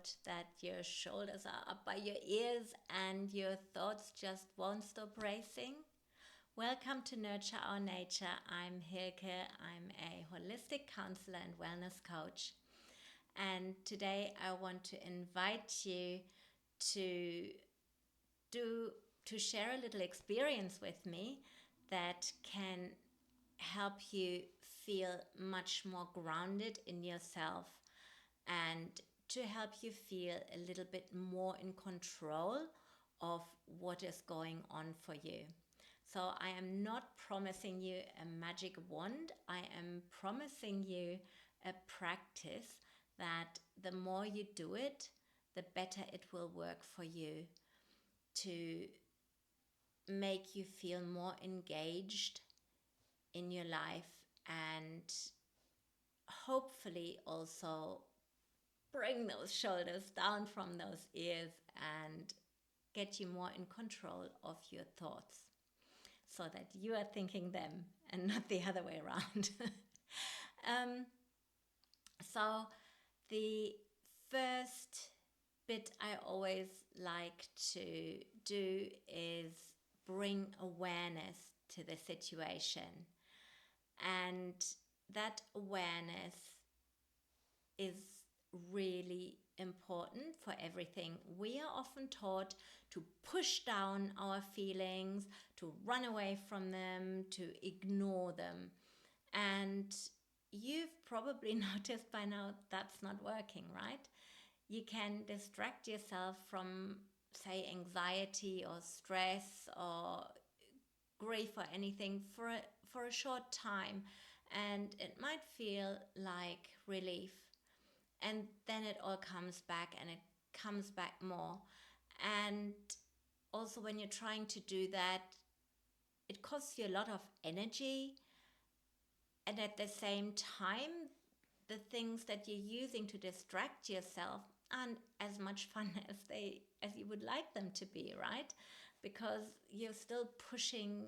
about that your shoulders are up by your ears and your thoughts just won't stop racing? Welcome to Nurture Our Nature. I'm Hilke. I'm a holistic counselor and wellness coach. And today I want to invite you to share a little experience with me that can help you feel much more grounded in yourself and to help you feel a little bit more in control of what is going on for you. So I am not promising you a magic wand. I am promising you a practice that the more you do it, the better it will work for you to make you feel more engaged in your life and hopefully also bring those shoulders down from those ears and get you more in control of your thoughts so that you are thinking them and not the other way around. So the first bit I always like to do is bring awareness to the situation. And that awareness is really important for everything. We are often taught to push down our feelings, to run away from them, to ignore them. And you've probably noticed by now that's not working, right? You can distract yourself from, say, anxiety or stress or grief or anything for a short time, and it might feel like relief. And then it all comes back and it comes back more. And also when you're trying to do that, it costs you a lot of energy. And at the same time, the things that you're using to distract yourself aren't as much fun as you would like them to be, right? Because you're still pushing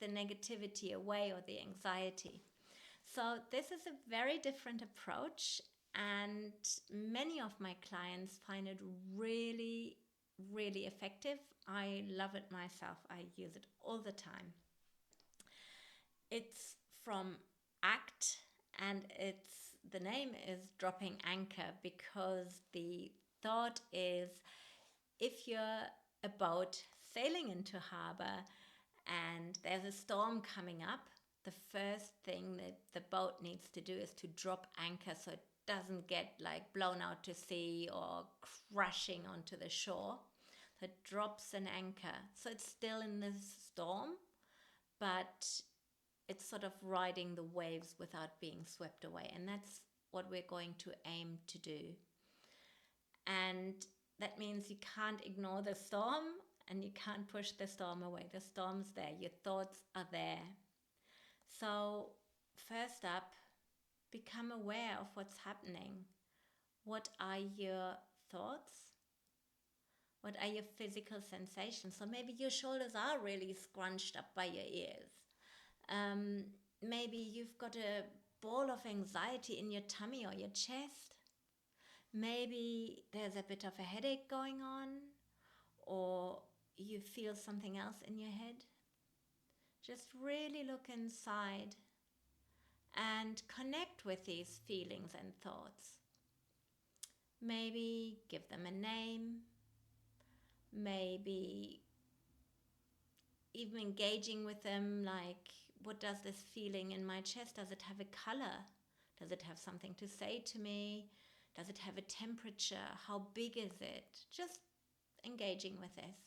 the negativity away or the anxiety. So this is a very different approach, and many of my clients find it really, really effective. I love it myself. I use it all the time. It's from ACT, and the name is dropping anchor, because the thought is, if you're a boat sailing into harbor and there's a storm coming up, the first thing that the boat needs to do is to drop anchor so it doesn't get like blown out to sea or crashing onto the shore. So it drops an anchor. So it's still in the storm, but it's sort of riding the waves without being swept away. And that's what we're going to aim to do. And that means you can't ignore the storm and you can't push the storm away. The storm's there. Your thoughts are there. So first up, become aware of what's happening. What are your thoughts? What are your physical sensations? So maybe your shoulders are really scrunched up by your ears. Maybe you've got a ball of anxiety in your tummy or your chest. Maybe there's a bit of a headache going on, or you feel something else in your head. Just really look inside and connect with these feelings and thoughts. Maybe give them a name. Maybe even engaging with them, like, what does this feeling in my chest, does it have a color? Does it have something to say to me? Does it have a temperature? How big is it? Just engaging with this.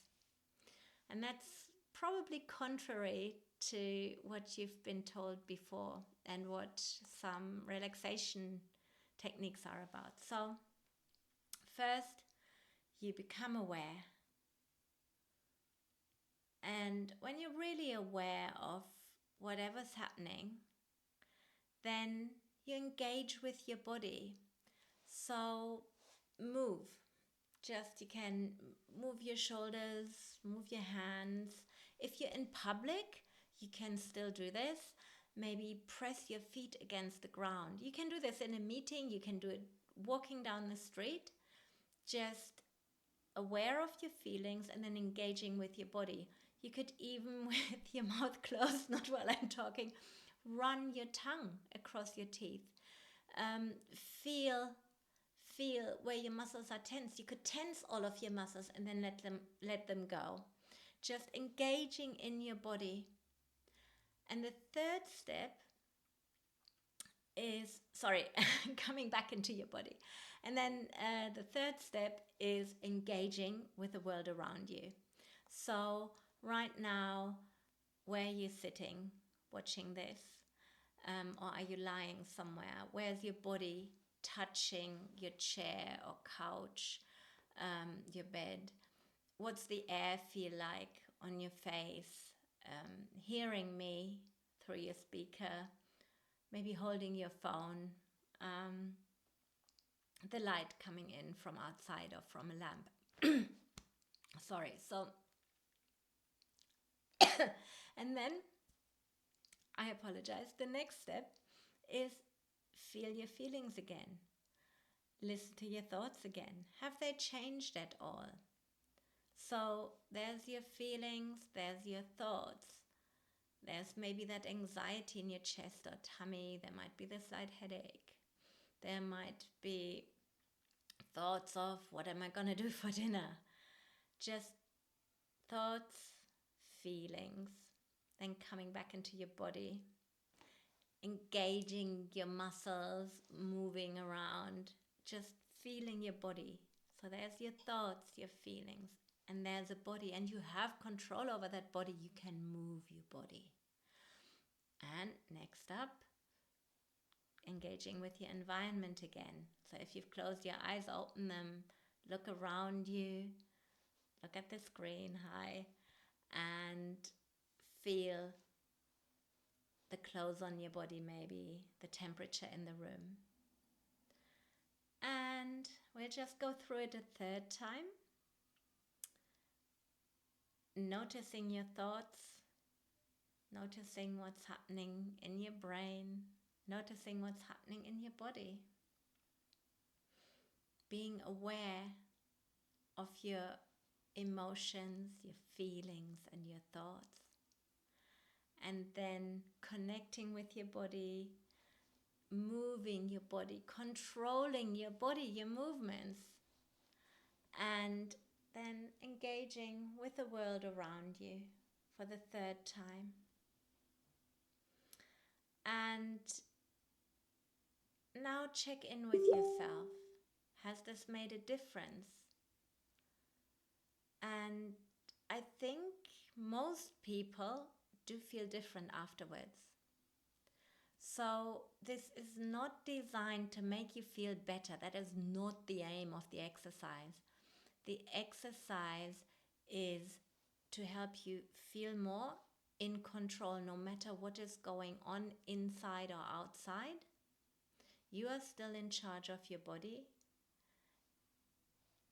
And that's probably contrary to what you've been told before and what some relaxation techniques are about. So first, you become aware. And when you're really aware of whatever's happening, then you engage with your body. So move. You can move your shoulders, move your hands. If you're in public, you can still do this. Maybe press your feet against the ground. You can do this in a meeting. You can do it walking down the street. just aware of your feelings and then engaging with your body. You could even, with your mouth closed, not while I'm talking, run your tongue across your teeth. Um, feel where your muscles are tense. You could tense all of your muscles and then let them go. Just engaging in your body. And the third step is, sorry, coming back into your body. And then the third step is engaging with the world around you. So right now, where are you sitting watching this? Or are you lying somewhere? Where's your body touching your chair or couch, your bed? What's the air feel like on your face? Hearing me through your speaker, maybe holding your phone, the light coming in from outside or from a lamp. Sorry. So, and then I apologize. The next step is feel your feelings again. Listen to your thoughts again. Have they changed at all? So there's your feelings, there's your thoughts. There's maybe that anxiety in your chest or tummy. There might be the slight headache. There might be thoughts of, what am I going to do for dinner? Just thoughts, feelings, then coming back into your body, engaging your muscles, moving around, just feeling your body. So there's your thoughts, your feelings, and there's a body, and you have control over that body. You can move your body. And next up, engaging with your environment again. So if you've closed your eyes, open them, look around you, look at the screen, hi, and feel the clothes on your body, maybe the temperature in the room. And we'll just go through it a third time. Noticing your thoughts, noticing what's happening in your brain, noticing what's happening in your body. Being aware of your emotions, your feelings, and your thoughts. And then connecting with your body, moving your body, controlling your body, your movements, and then engaging with the world around you for the third time. And now check in with yourself. Has this made a difference? And I think most people do feel different afterwards. So this is not designed to make you feel better. That is not the aim of the exercise. The exercise is to help you feel more in control no matter what is going on inside or outside. You are still in charge of your body.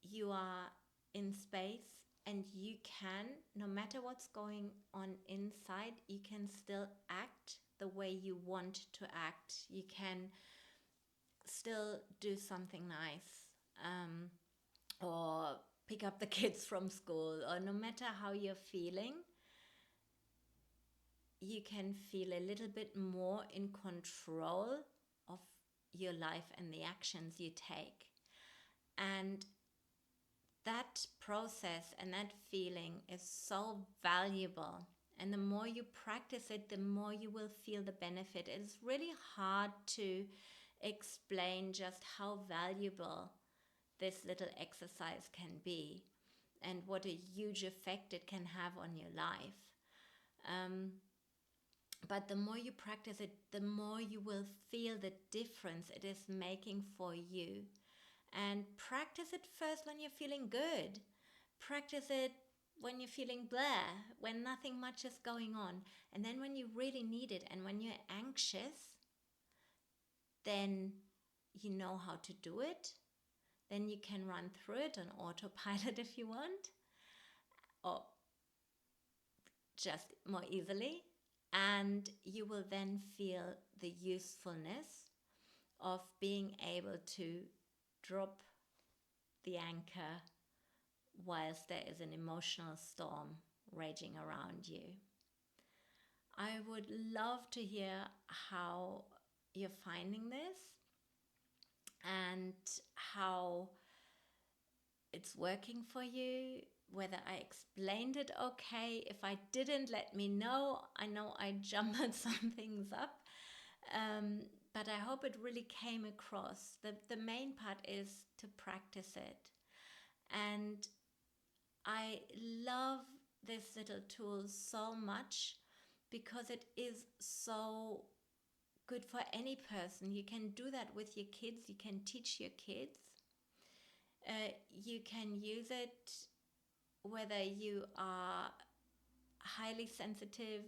You are in space, and you can, no matter what's going on inside, you can still act the way you want to act. You can still do something nice, or pick up the kids from school, or no matter how you're feeling, you can feel a little bit more in control of your life and the actions you take. And that process and that feeling is so valuable. And the more you practice it, the more you will feel the benefit. It's really hard to explain just how valuable this little exercise can be and what a huge effect it can have on your life. But the more you practice it, the more you will feel the difference it is making for you. And practice it first when you're feeling good. Practice it when you're feeling blah, when nothing much is going on. And then when you really need it and when you're anxious, then you know how to do it. Then you can run through it on autopilot if you want, or just more easily. And you will then feel the usefulness of being able to drop the anchor whilst there is an emotional storm raging around you. I would love to hear how you're finding this and how it's working for you, whether I explained it okay. If I didn't, let me know. I know I jumbled some things up, but I hope it really came across. The main part is to practice it. And I love this little tool so much because it is so good for any person. You can do that with your kids. You can teach your kids. You can use it whether you are highly sensitive,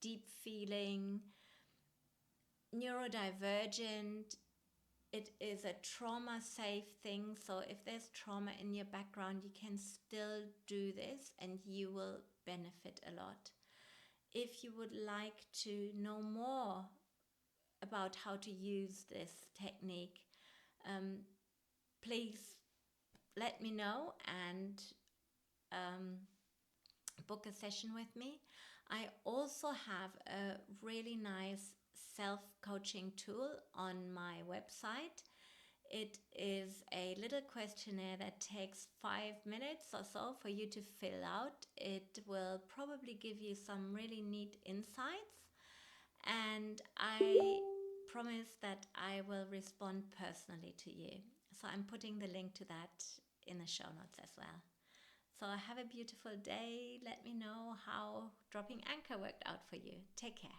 deep feeling, neurodivergent. It is a trauma safe thing. So if there's trauma in your background, you can still do this and you will benefit a lot. If you would like to know more about how to use this technique, please let me know and book a session with me. I also have a really nice self-coaching tool on my website. It is a little questionnaire that takes 5 minutes or so for you to fill out. It will probably give you some really neat insights, and I promise that I will respond personally to you. So I'm putting the link to that in the show notes as well. So have a beautiful day. Let me know how dropping anchor worked out for you. Take care.